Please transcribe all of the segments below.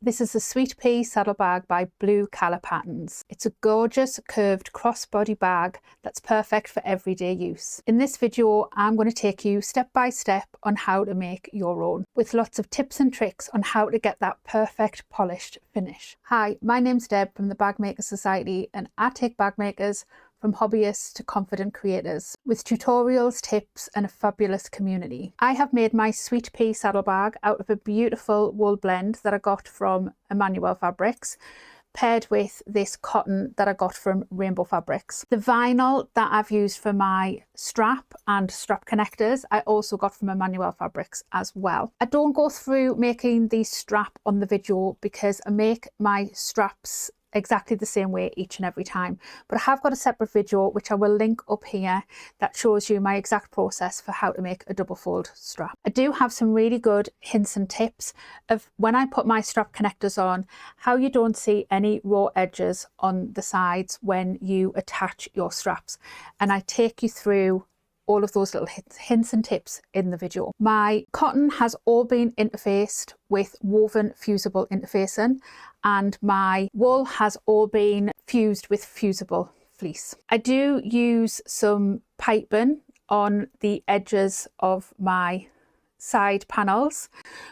This is the Sweet Pea Saddle Bag by Blue Colour Patterns. It's a gorgeous curved crossbody bag that's perfect for everyday use. In this video, I'm going to take you step by step on how to make your own, with lots of tips and tricks on how to get that perfect polished finish. Hi, my name's Deb from the Bag Makers Society, and I take bag makers from hobbyists to confident creators, with tutorials, tips and a fabulous community. I have made my Sweet Pea saddle bag out of a beautiful wool blend that I got from Emmanuel Fabrics, paired with this cotton that I got from Rainbow Fabrics. The vinyl that I've used for my strap and strap connectors, I also got from Emmanuel Fabrics as well. I don't go through making the strap on the video because I make my straps exactly the same way each and every time, but I have got a separate video which I will link up here that shows you my exact process for how to make a double fold strap. I do have some really good hints and tips of when I put my strap connectors on, how you don't see any raw edges on the sides when you attach your straps, and I take you through all of those little hints and tips in the video. My cotton has all been interfaced with woven fusible interfacing, and my wool has all been fused with fusible fleece. I do use some piping on the edges of my side panels,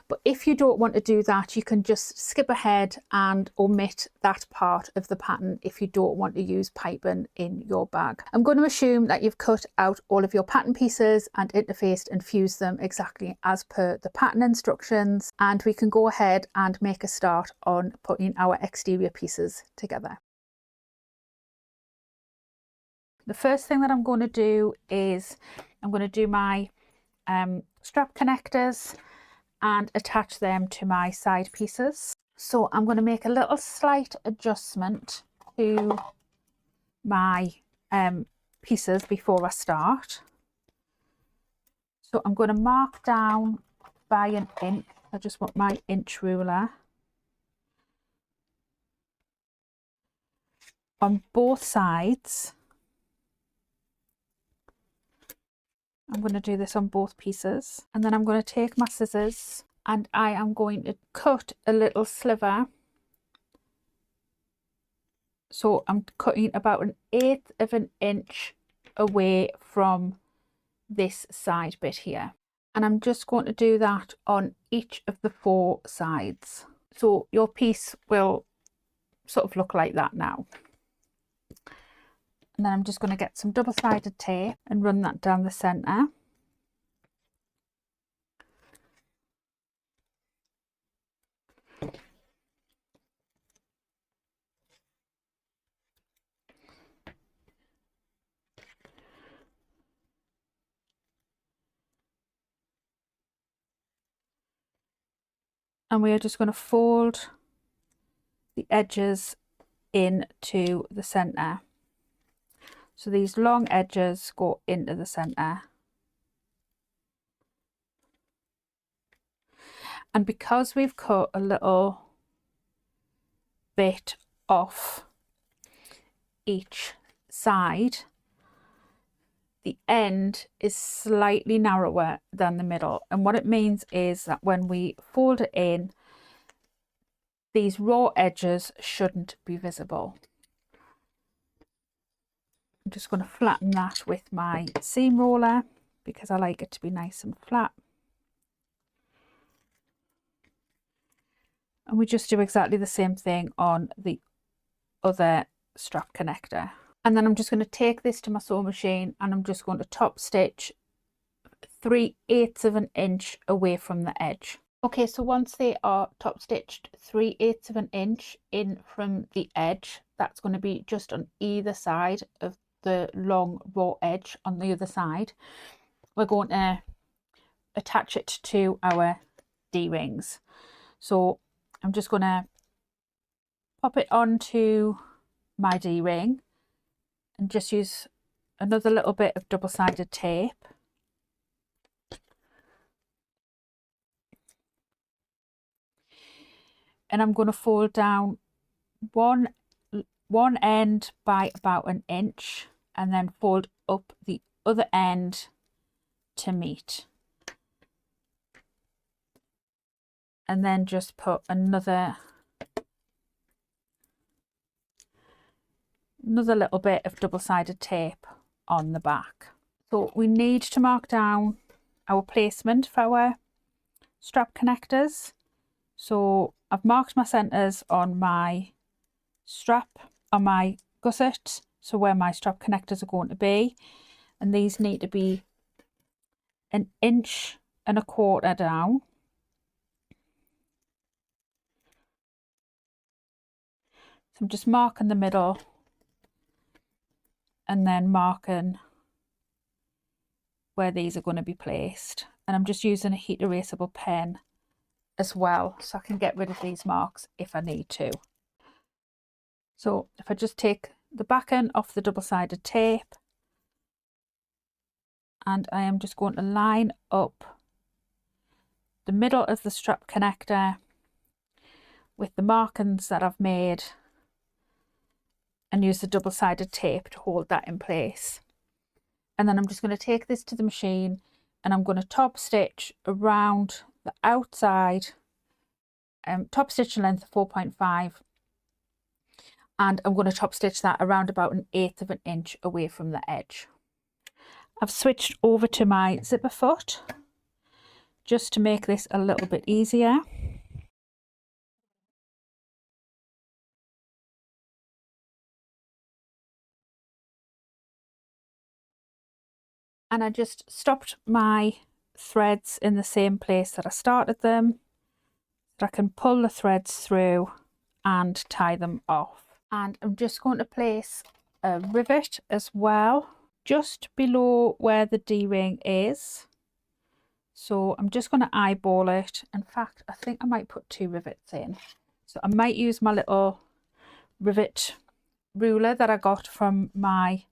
but if you don't want to do that, you can just skip ahead and omit that part of the pattern if you don't want to use piping in your bag. I'm going to assume that you've cut out all of your pattern pieces and interfaced and fused them exactly as per the pattern instructions, and we can go ahead and make a start on putting our exterior pieces together. The first thing that I'm going to do is I'm going to do my strap connectors and attach them to my side pieces. So I'm going to make a little slight adjustment to my pieces before I start. So I'm going to mark down by an inch. I just want my inch ruler on both sides. I'm going to do this on both pieces, and then I'm going to take my scissors and I am going to cut a little sliver. So I'm cutting about 1/8 of an inch away from this side bit here, and I'm just going to do that on each of the 4 sides. So your piece will sort of look like that now. And then I'm just going to get some double-sided tape and run that down the centre. And we are just going to fold the edges into the centre. So these long edges go into the centre. And because we've cut a little bit off each side, the end is slightly narrower than the middle. And what it means is that when we fold it in, these raw edges shouldn't be visible. I'm just going to flatten that with my seam roller because I like it to be nice and flat. And we just do exactly the same thing on the other strap connector. And then I'm just going to take this to my sewing machine and I'm just going to top stitch 3/8 of an inch away from the edge. Okay, so once they are top stitched 3/8 of an inch in from the edge, that's going to be just on either side of the long raw edge on the other side. We're going to attach it to our D-rings. So I'm just going to pop it onto my D-ring and just use another little bit of double-sided tape. And I'm going to fold down one end by about 1 inch and then fold up the other end to meet. And then just put another another little bit of double-sided tape on the back. So we need to mark down our placement for our strap connectors. So I've marked my centres on my strap, on my gusset, so where my strap connectors are going to be, and these need to be 1.25 inches down. So I'm just marking the middle and then marking where these are going to be placed, and I'm just using a heat erasable pen as well so I can get rid of these marks if I need to. So if I just take the back end off the double-sided tape, and I am just going to line up the middle of the strap connector with the markings that I've made and use the double-sided tape to hold that in place. And then I'm just going to take this to the machine and I'm going to top stitch around the outside, top stitch length of 4.5, and I'm going to top stitch that around about 1/8 inch away from the edge. I've switched over to my zipper foot just to make this a little bit easier. And I just stopped my threads in the same place that I started them, so I can pull the threads through and tie them off. And I'm just going to place a rivet as well, just below where the D-ring is. So I'm just going to eyeball it. In fact, I think I might put 2 rivets in. So I might use my little rivet ruler that I got from my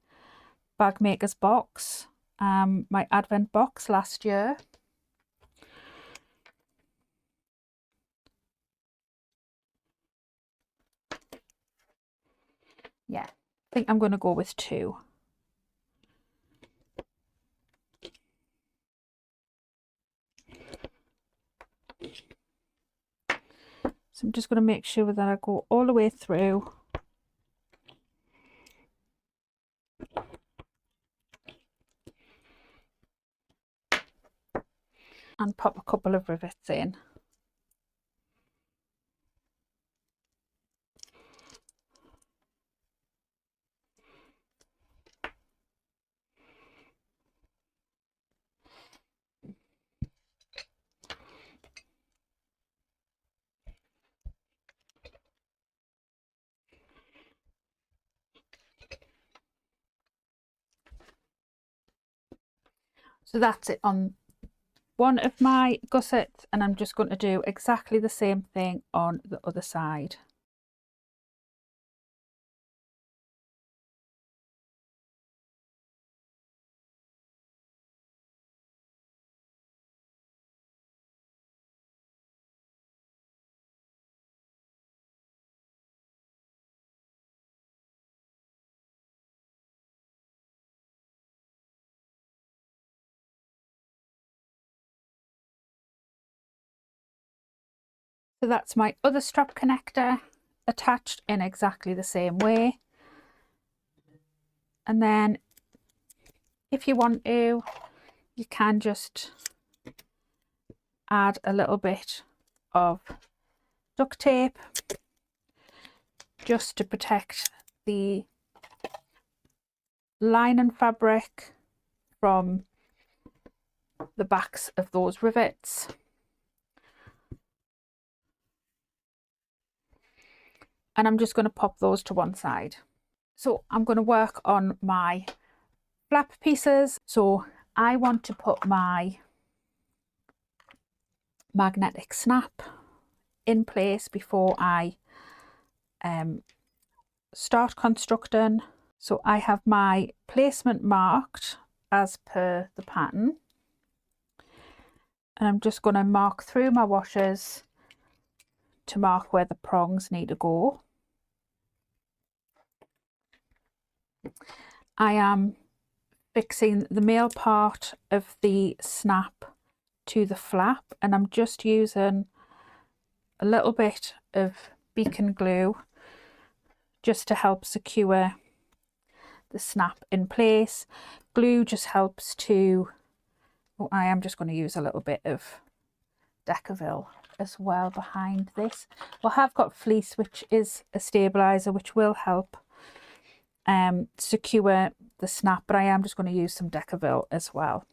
Bag Makers box, my advent box last year. Yeah, I think I'm going to go with 2. So I'm just going to make sure that I go all the way through. And pop a couple of rivets in. So that's it on one of my gussets, and I'm just going to do exactly the same thing on the other side. So that's my other strap connector attached in exactly the same way. And then if you want to, you can just add a little bit of duct tape just to protect the lining fabric from the backs of those rivets. And I'm just going to pop those to one side. So I'm going to work on my flap pieces. So I want to put my magnetic snap in place before I start constructing. So I have my placement marked as per the pattern, and I'm just going to mark through my washers to mark where the prongs need to go. I am fixing the male part of the snap to the flap, and I'm just using a little bit of beacon glue just to help secure the snap in place. Glue just helps to, oh, I am just going to use a little bit of Decaville as well behind this. Well, I have got fleece, which is a stabilizer, which will help secure the snap, but I am just going to use some Decaville as well.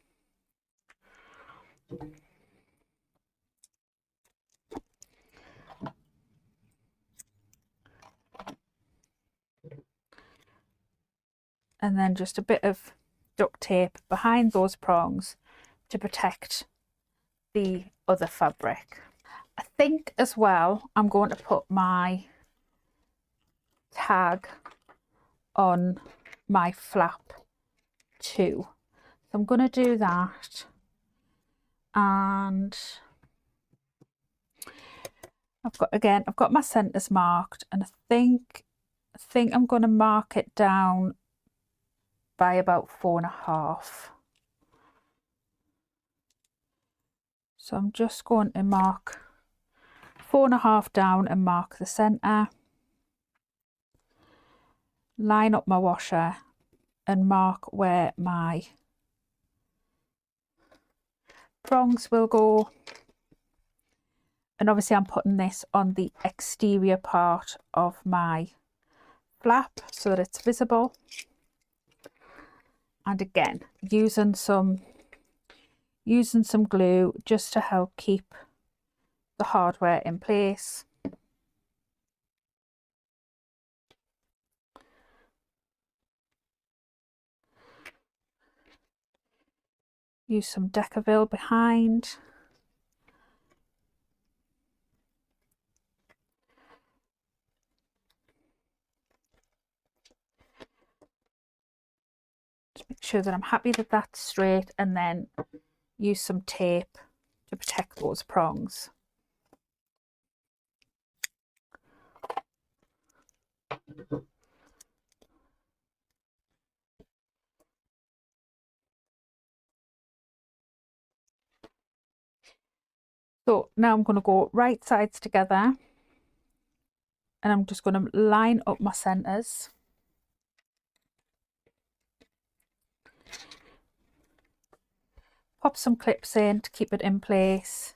And then just a bit of duct tape behind those prongs to protect the other fabric. I think as well I'm going to put my tag on my flap too. So I'm going to do that, and I've got my centers marked, and I think I'm going to mark it down by about 4.5. So I'm just going to mark 4.5 down and mark the center, line up my washer and mark where my prongs will go. And obviously I'm putting this on the exterior part of my flap so that it's visible. And again, using some glue just to help keep the hardware in place. Use some Decaville behind. Just make sure that I'm happy that that's straight, and then use some tape to protect those prongs. So now I'm going to go right sides together, and I'm just going to line up my centers. Pop some clips in to keep it in place.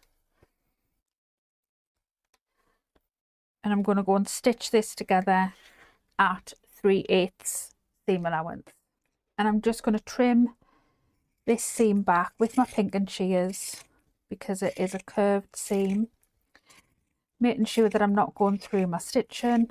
And I'm going to go and stitch this together at 3/8 seam allowance. And I'm just going to trim this seam back with my pinking shears because it is a curved seam, making sure that I'm not going through my stitching.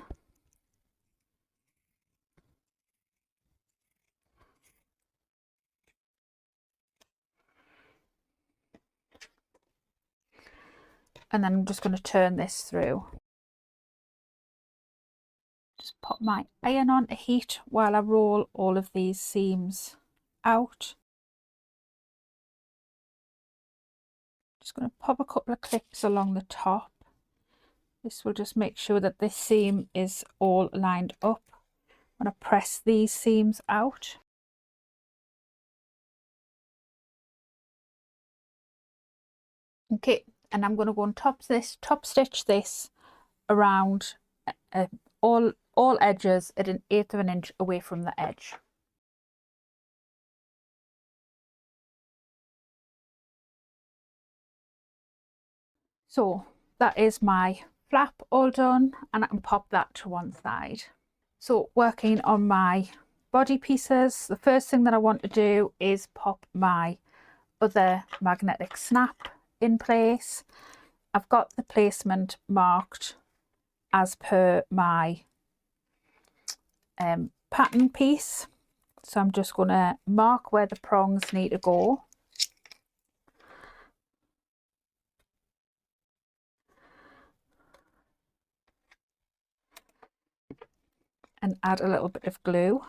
And then I'm just going to turn this through. Just pop my iron on to heat while I roll all of these seams out. Just going to pop a couple of clips along the top. This will just make sure that this seam is all lined up when I press these seams out. Okay, and I'm going to go and top stitch this around all edges at 1/8 of an inch away from the edge. So that is my flap all done, and I can pop that to one side. So working on my body pieces, the first thing that I want to do is pop my other magnetic snap in place. I've got the placement marked as per my pattern piece, so I'm just going to mark where the prongs need to go. And add a little bit of glue.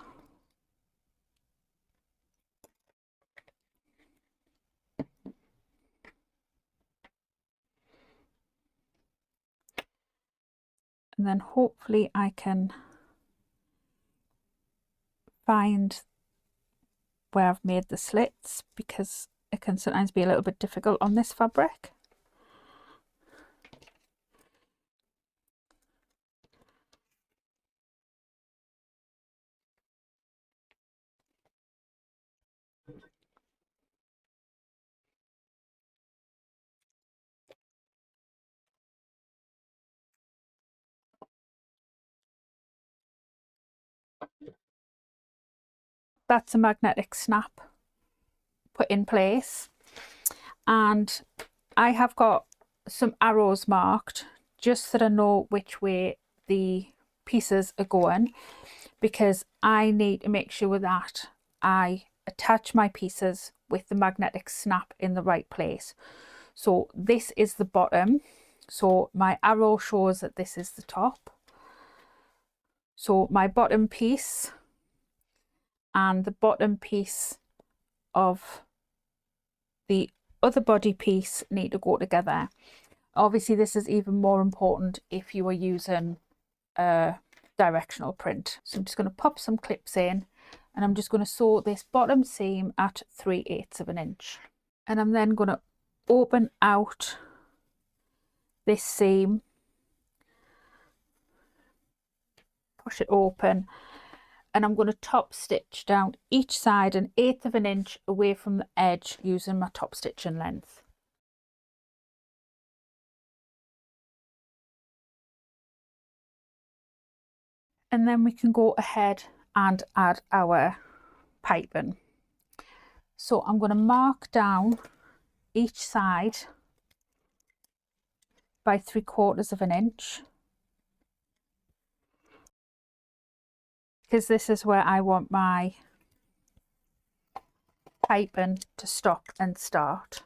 And then hopefully I can find where I've made the slits, because it can sometimes be a little bit difficult on this fabric. that's a magnetic snap put in place, and I have got some arrows marked just so that I know which way the pieces are going, because I need to make sure that I attach my pieces with the magnetic snap in the right place. So this is the bottom, so my arrow shows that this is the top. So my bottom piece and the bottom piece of the other body piece need to go together. Obviously this is even more important if you are using a directional print. So I'm just going to pop some clips in, and I'm just going to sew this bottom seam at 3/8 of an inch, and I'm then going to open out this seam, push it open, and I'm going to top stitch down each side 1/8 of an inch away from the edge using my top stitching length. And then we can go ahead and add our piping. So I'm going to mark down each side by 3/4 of an inch, because this is where I want my piping to stop and start.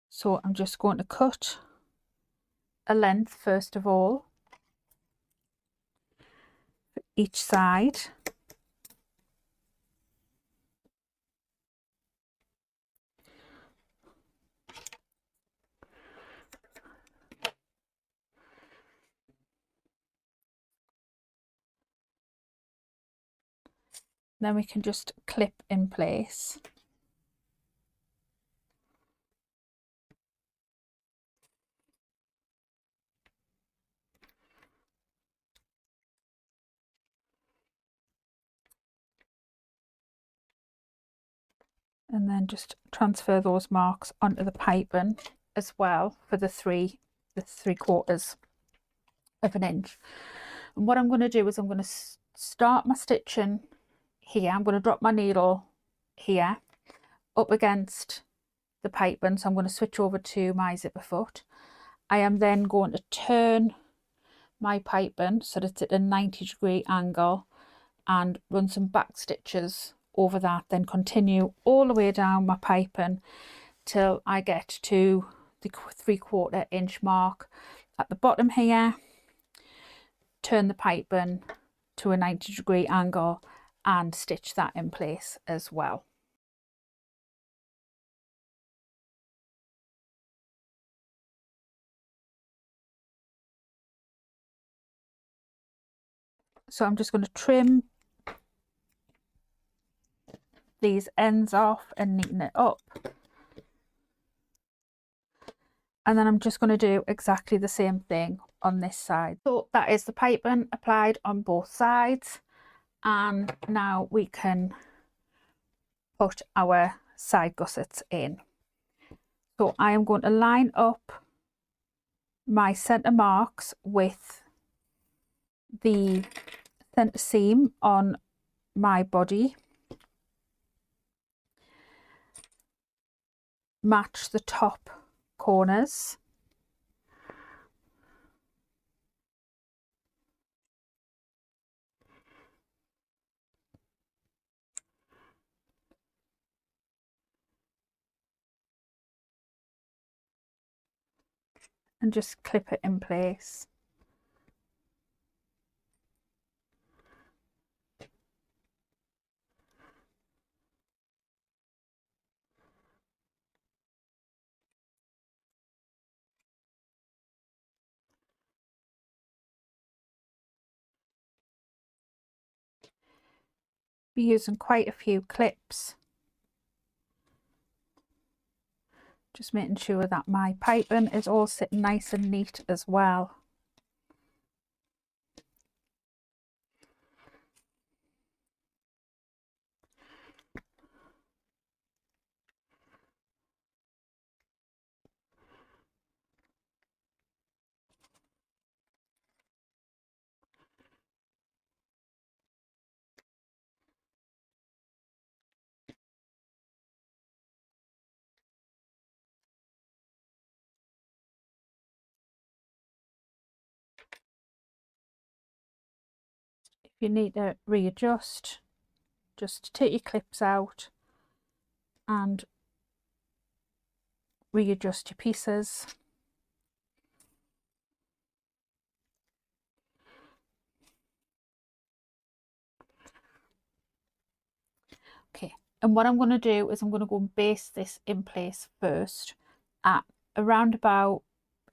So I'm just going to cut a length first of all for each side. Then we can just clip in place. And then just transfer those marks onto the piping as well for the 3/4 of an inch. And what I'm going to do is I'm going to start my stitching here. I'm going to drop my needle here up against the piping, so I'm going to switch over to my zipper foot. I am then going to turn my piping so that it's at a 90-degree angle and run some back stitches over that, then continue all the way down my piping till I get to the 3/4 inch mark at the bottom here, turn the piping to a 90-degree angle and stitch that in place as well. So I'm just going to trim these ends off and neaten it up. And then I'm just going to do exactly the same thing on this side. So that is the piping applied on both sides. And now we can put our side gussets in. So I am going to line up my centre marks with the centre seam on my body, match the top corners, and just clip it in place. Be using quite a few clips, just making sure that my piping is all sitting nice and neat as well. you need to readjust, just take your clips out and readjust your pieces. Okay, and what I'm going to do is I'm going to go and baste this in place first at around about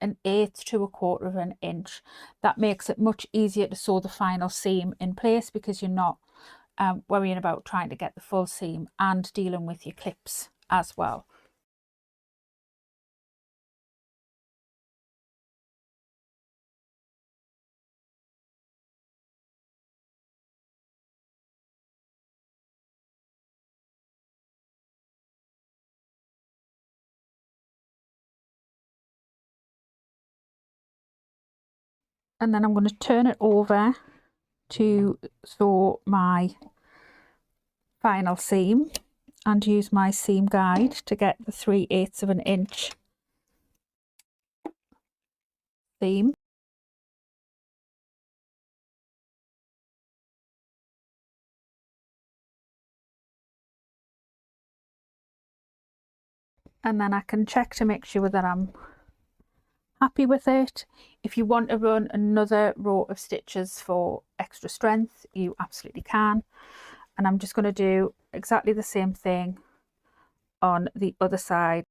1/8 to 1/4 of an inch. That makes it much easier to sew the final seam in place because you're not worrying about trying to get the full seam and dealing with your clips as well. And then I'm going to turn it over to sew my final seam and use my seam guide to get the 3/8 of an inch seam. And then I can check to make sure that I'm happy with it. If you want to run another row of stitches for extra strength, you absolutely can. And I'm just going to do exactly the same thing on the other side.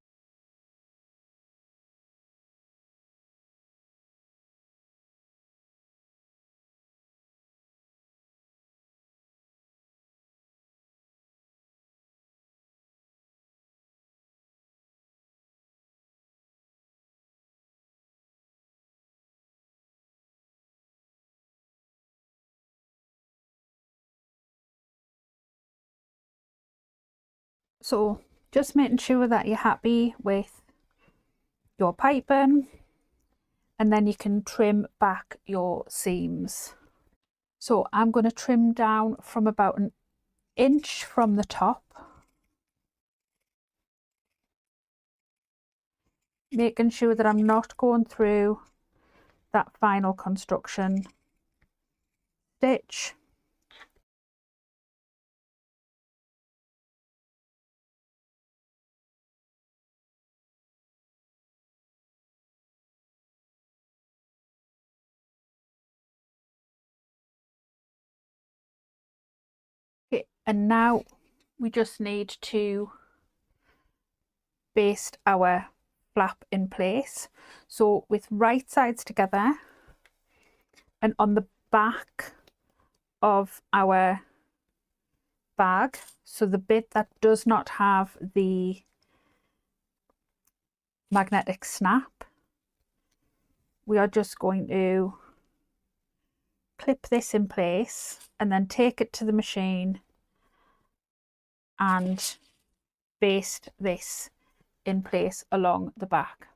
So just making sure that you're happy with your piping, and then you can trim back your seams. So I'm going to trim down from about 1 inch from the top, making sure that I'm not going through that final construction stitch. Okay, and now we just need to baste our flap in place. So with right sides together, and on the back of our bag, so the bit that does not have the magnetic snap, we are just going to clip this in place and then take it to the machine and baste this in place along the back.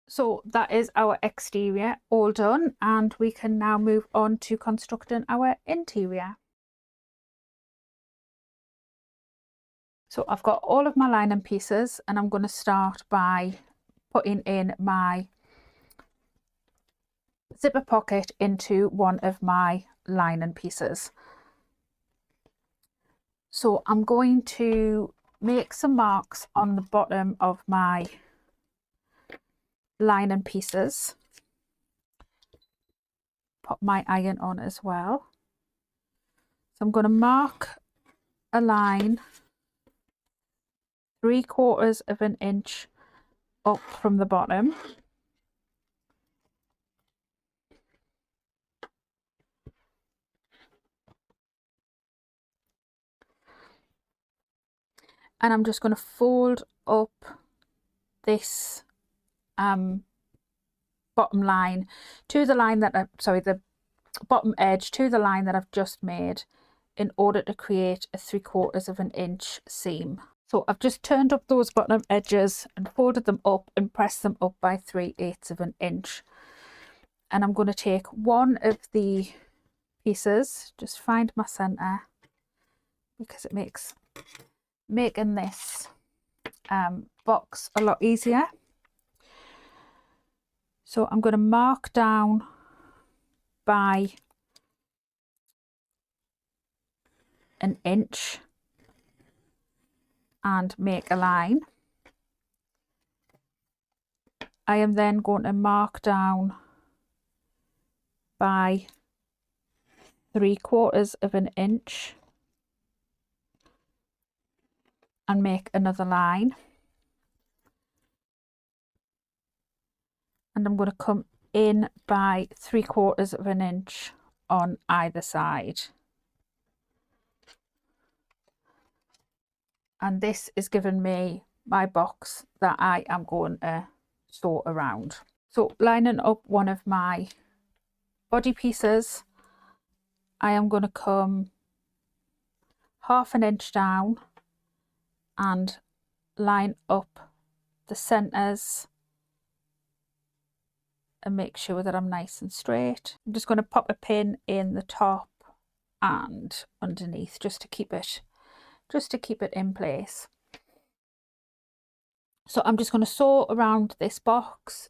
So that is our exterior all done, and we can now move on to constructing our interior. So I've got all of my lining pieces, and I'm going to start by putting in my zipper pocket into one of my lining pieces. So I'm going to make some marks on the bottom of my lining pieces. Put my iron on as well. So I'm going to mark a line 3/4 of an inch up from the bottom. And I'm just going to fold up this bottom line to the line that the bottom edge to the line that I've just made, in order to create a 3/4 of an inch seam. So I've just turned up those bottom edges and folded them up and pressed them up by 3/8 of an inch. And I'm going to take one of the pieces, just find my center, because it makes making this box a lot easier. So I'm going to mark down by 1 inch and make a line. I am then going to mark down by 3/4 of an inch and make another line. And I'm going to come in by 3/4 of an inch on either side. And this is giving me my box that I am going to sew around. So lining up one of my body pieces, I am going to come 1/2 inch down and line up the centres and make sure that I'm nice and straight. I'm just going to pop a pin in the top and underneath just to keep it in place. So I'm just going to sew around this box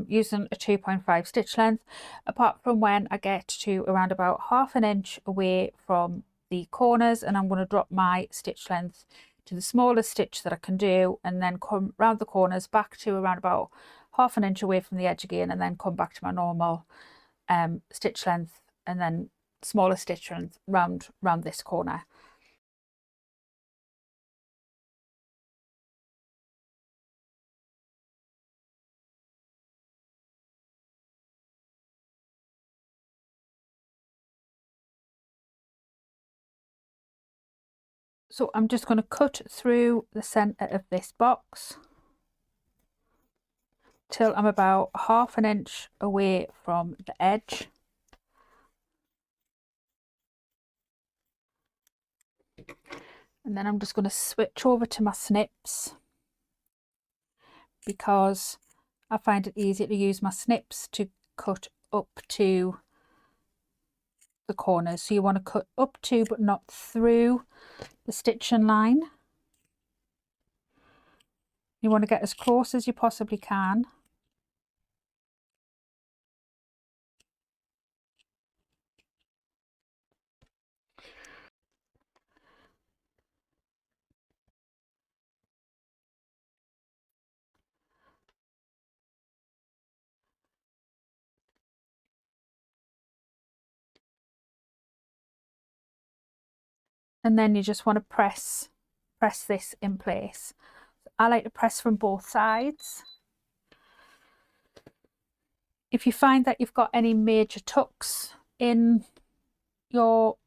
using a 2.5 stitch length, apart from when I get to around about 1/2 inch away from the corners, and I'm going to drop my stitch length to the smallest stitch that I can do, and then come round the corners back to around about 1/2 inch away from the edge again, and then come back to my normal stitch length, and then smaller stitch length round this corner. So I'm just going to cut through the centre of this box till I'm about 1/2 inch away from the edge. And then I'm just going to switch over to my snips, because I find it easier to use my snips to cut up to the corners. So you want to cut up to but not through the stitching line. You want to get as close as you possibly can. And then you just want to press this in place. I like to press from both sides. If you find that you've got any major tucks in your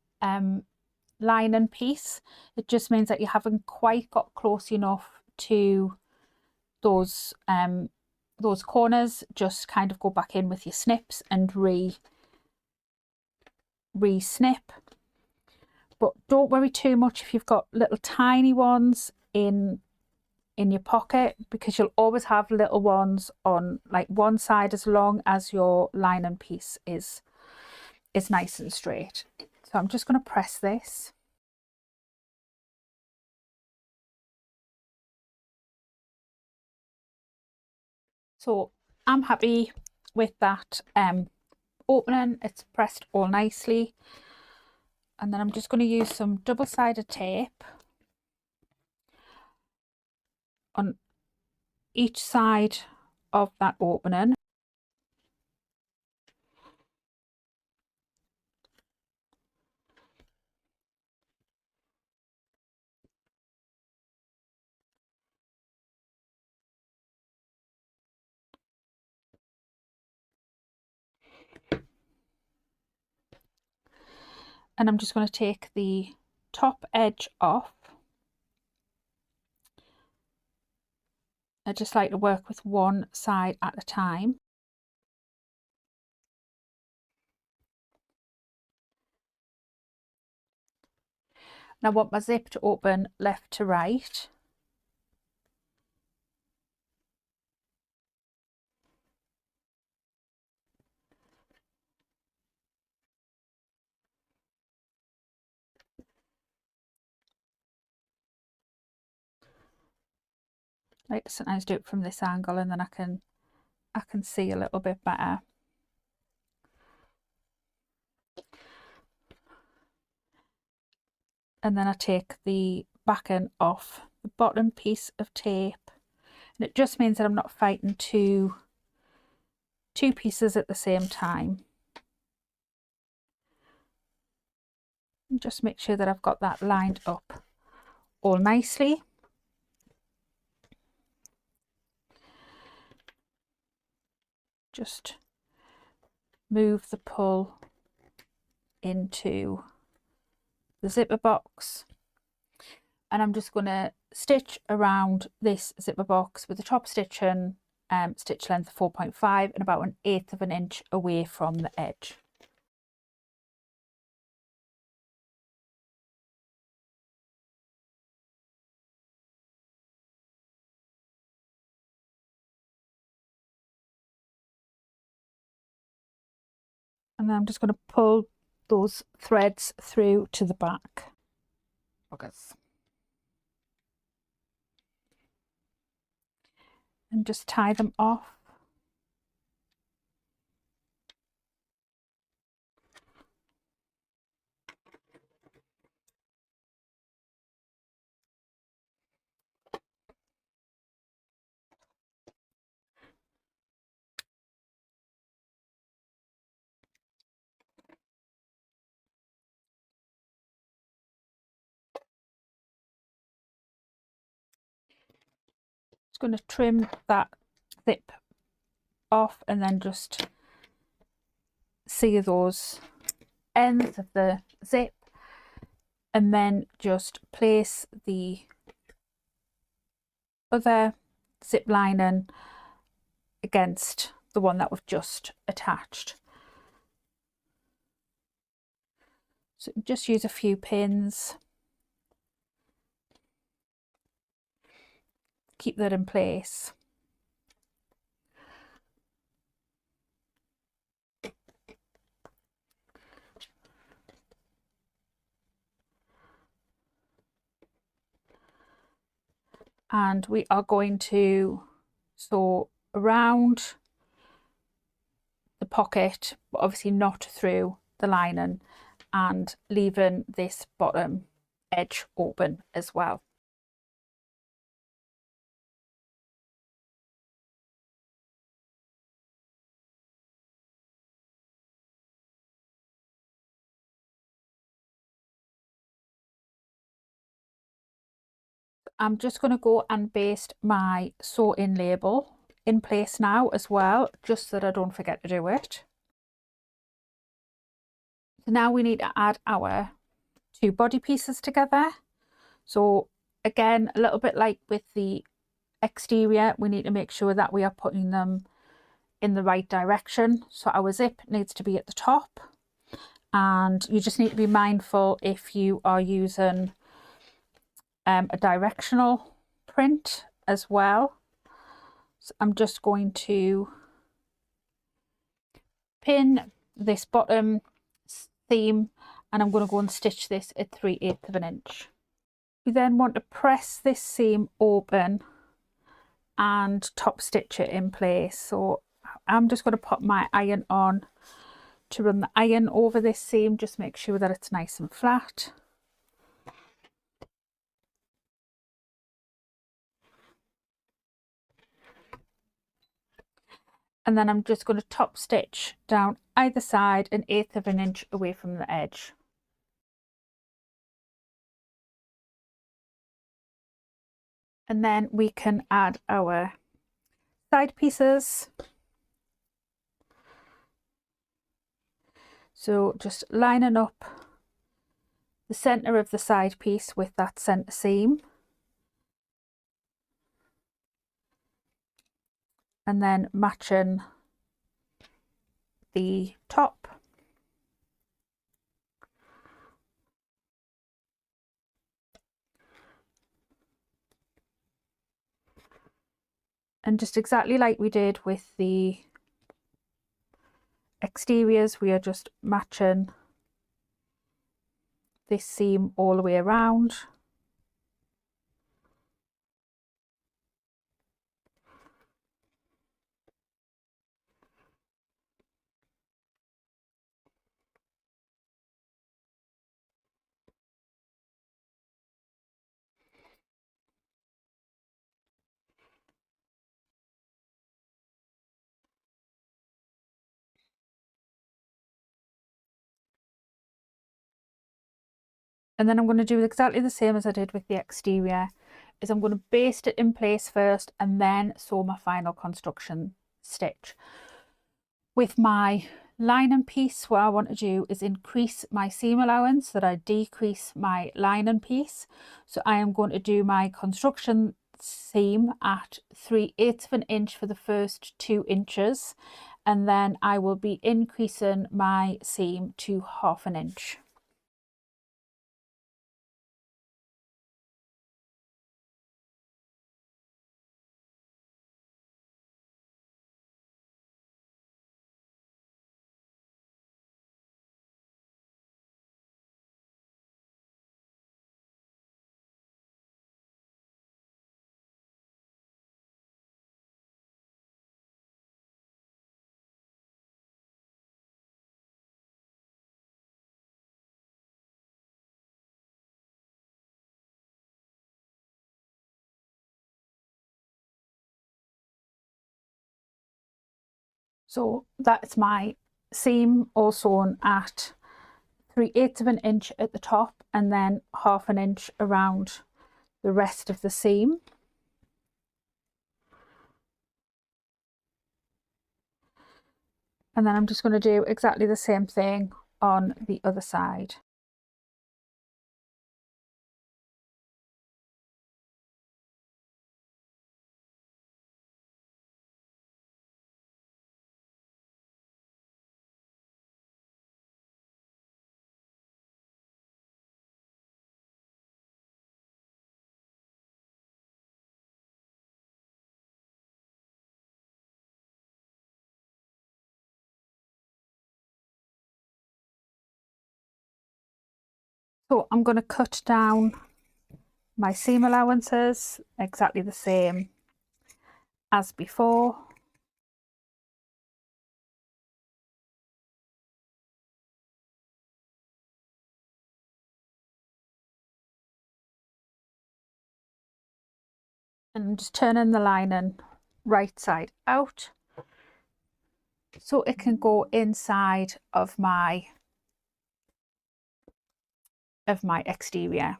lining piece, it just means that you haven't quite got close enough to those corners. Just kind of go back in with your snips and re-snip. But don't worry too much if you've got little tiny ones in your pocket, because you'll always have little ones on like one side as long as your lining piece is nice and straight. So I'm just going to press this. So I'm happy with that opening. It's pressed all nicely. And then I'm just going to use some double-sided tape on each side of that opening. And I'm just going to take the top edge off. I just like to work with one side at a time. And I want my zip to open left to right. I like to sometimes do it from this angle, and then I can I can see a little bit better. And then I take the backing off the bottom piece of tape, and it just means that I'm not fighting two pieces at the same time. And just make sure that I've got that lined up all nicely. Just move the pull into the zipper box, and I'm just going to stitch around this zipper box with the top stitching stitch length 4.5 and about 1/8 of an inch away from the edge. And then I'm just going to pull those threads through to the back. And just tie them off. Just going to trim that zip off and then just see those ends of the zip, and then just place the other zip lining against the one that we've just attached. So just use a few pins, keep that in place. And we are going to sew around the pocket, but obviously not through the lining, and leaving this bottom edge open as well. I'm just going to go and baste my sew in label in place now as well, just so that I don't forget to do it. So now we need to add our two body pieces together. So again, a little bit like with the exterior, we need to make sure that we are putting them in the right direction. So our zip needs to be at the top, and you just need to be mindful if you are using a directional print as well. So I'm just going to pin this bottom seam, and I'm going to go and stitch this at 3/8 of an inch. You then want to press this seam open and top stitch it in place. So I'm just going to put my iron on to run the iron over this seam, just make sure that it's nice and flat. And then I'm just going to top stitch down either side 1/8 of an inch away from the edge. And then we can add our side pieces. So just lining up the center of the side piece with that center seam, and then matching the top. And just exactly like we did with the exteriors, we are just matching this seam all the way around. And then I'm going to do exactly the same as I did with the exterior, is I'm going to baste it in place first and then sew my final construction stitch. With my lining piece, what I want to do is increase my seam allowance so that I decrease my lining piece. So I am going to do my construction seam at 3/8 of an inch for the first 2 inches, and then I will be increasing my seam to 1/2 an inch. So that's my seam all sewn at 3/8 of an inch at the top and then 1/2 an inch around the rest of the seam. And then I'm just going to do exactly the same thing on the other side. So I'm going to cut down my seam allowances exactly the same as before. And I'm just turning the lining right side out so it can go inside of my exterior.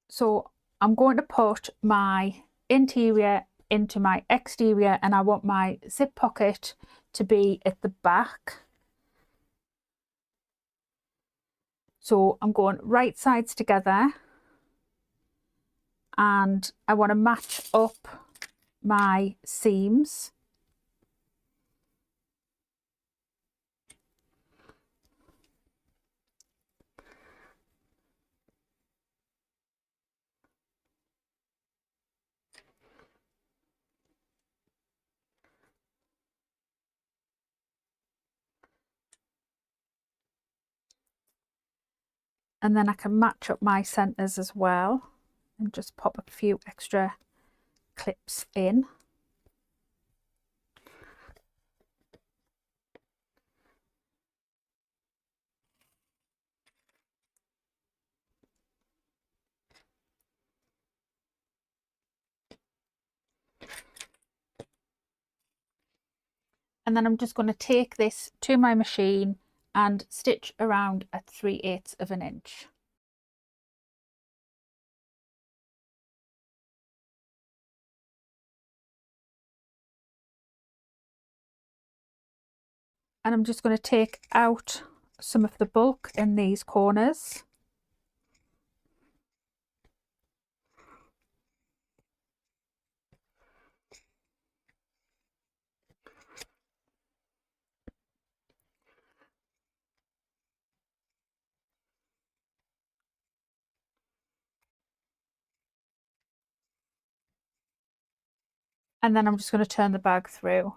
So I'm going to put my interior into my exterior, and I want my zip pocket to be at the back. So I'm going right sides together, and I want to match up my seams. And then I can match up my centres as well and just pop a few extra clips in. And then I'm just going to take this to my machine and stitch around at 3/8 of an inch. And I'm just going to take out some of the bulk in these corners. And then I'm just going to turn the bag through.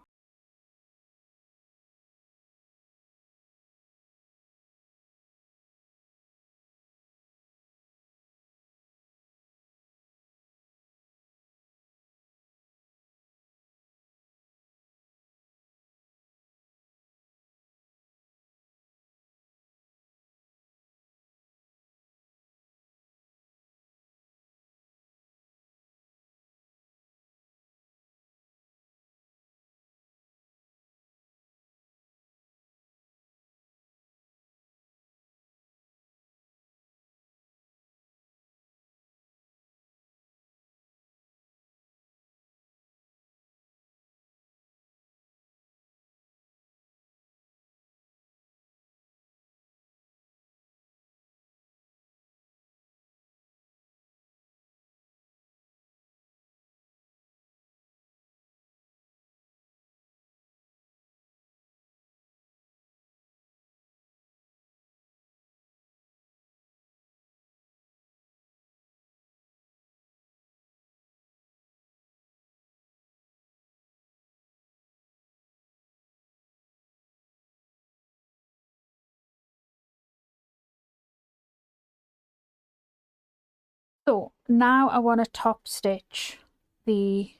now I want to top stitch the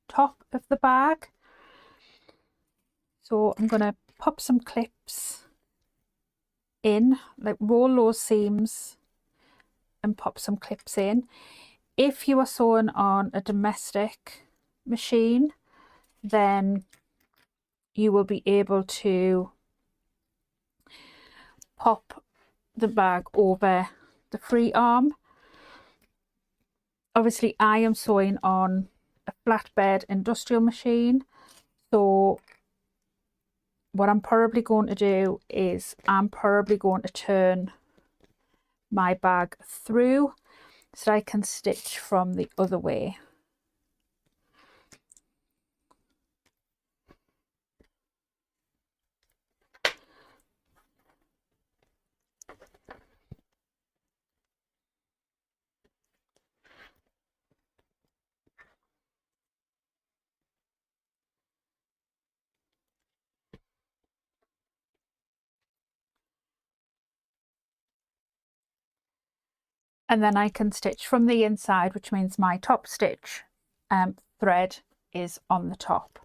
top of the bag. So I'm going to pop some clips in, like roll those seams and pop some clips in. If you are sewing on a domestic machine, then you will be able to pop the bag over the free arm. Obviously I am sewing on a flatbed industrial machine, so what I'm probably going to do is I'm probably going to turn my bag through so I can stitch from the other way. And then I can stitch from the inside, which means my top stitch thread is on the top.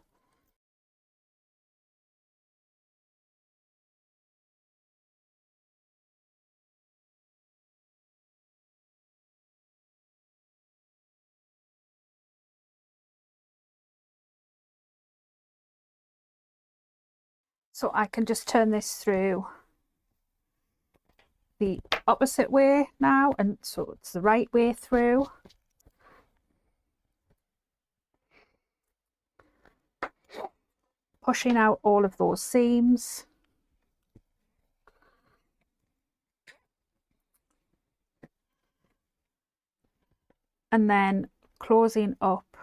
So I can just turn this through the opposite way now, and so it's the right way through. Pushing out all of those seams. And then closing up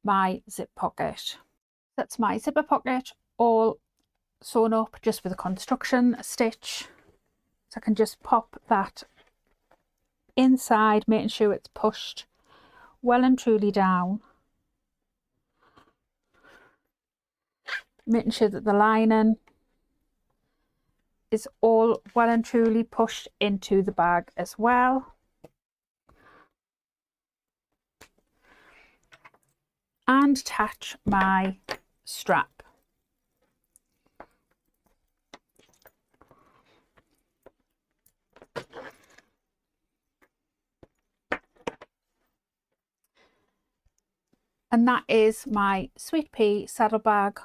my zip pocket. That's my zipper pocket all sewn up just with a construction stitch. So I can just pop that inside, making sure it's pushed well and truly down. Making sure that the lining is all well and truly pushed into the bag as well. And attach my strap. And that is my Sweet Pea saddle bag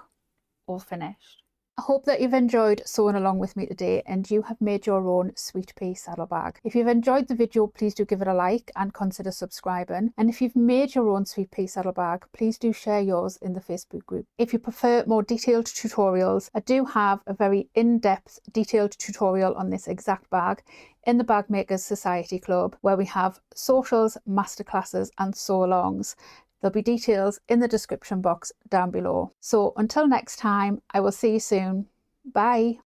all finished. I hope that you've enjoyed sewing along with me today and you have made your own Sweet Pea saddle bag. If you've enjoyed the video, please do give it a like and consider subscribing. And if you've made your own Sweet Pea saddle bag, please do share yours in the Facebook group. If you prefer more detailed tutorials, I do have a very in-depth detailed tutorial on this exact bag in the Bag Makers Society Club, where we have socials, masterclasses and sew-alongs. There'll be details in the description box down below. So until next time, I will see you soon. Bye.